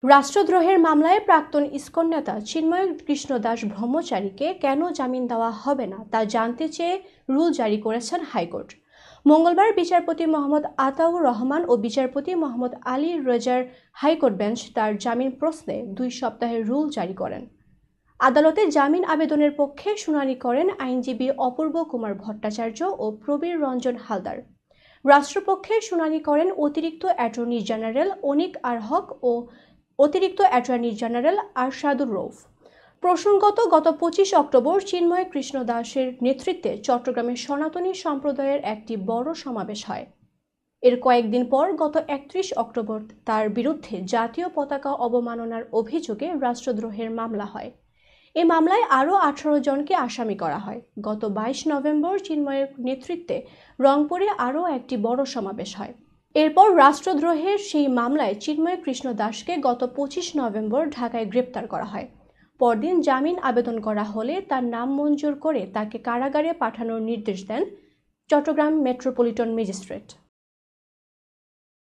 রাষ্ট্রদ্রোহের মামলায় প্রাক্তন ইসকন নেতা চিন্ময় কৃষ্ণ দাস ব্রহ্মচারীকে কেন জামিন দেওয়া হবে না তা জানতে চেয়ে রুল জারি করেছেন হাইকোর্ট। মঙ্গলবার বিচারপতি মোহাম্মদ আতাউর রহমান ও বিচারপতি মোহাম্মদ আলী রেজার হাইকোর্ট বেঞ্চ তার জামিন প্রশ্নে 2 সপ্তাহের রুল জারি করেন। আদালতে জামিন আবেদনের পক্ষে শুনানি করেন আইনজীবী অপূর্ব কুমার ভট্টাচার্য ও প্রবীর রঞ্জন হালদার। রাষ্ট্রপক্ষে শুনানি করেন অতিরিক্ত অ্যাটর্নি জেনারেল অনিক আর হক ও অতিরিক্ত অ্যাটর্নি জেনারেল আরশাদুর রৌফ। প্রসঙ্গত, গত 25 অক্টোবর চিন্ময় কৃষ্ণ দাসের নেতৃত্বে চট্টগ্রামের সনাতনী সম্প্রদায়ের একটি বড় সমাবেশ হয়। এর কয়েকদিন পর গত 31 অক্টোবর তার বিরুদ্ধে জাতীয় পতাকা অবমাননার অভিযোগে রাষ্ট্রদ্রোহের মামলা হয়। এই মামলায় আরও 18 জনকে আসামি করা হয়। গত 22 নভেম্বর চিন্ময়ের নেতৃত্বে রংপুরে আরও একটি বড় সমাবেশ হয়। এরপর রাষ্ট্রদ্রোহের সেই মামলায় চিন্ময় কৃষ্ণ দাসকে গত 25 নভেম্বর ঢাকায় গ্রেপ্তার করা হয়। পরদিন জামিন আবেদন করা হলে তার নাম মঞ্জুর করে তাকে কারাগারে পাঠানোর নির্দেশ দেন চট্টগ্রাম মেট্রোপলিটন ম্যাজিস্ট্রেট।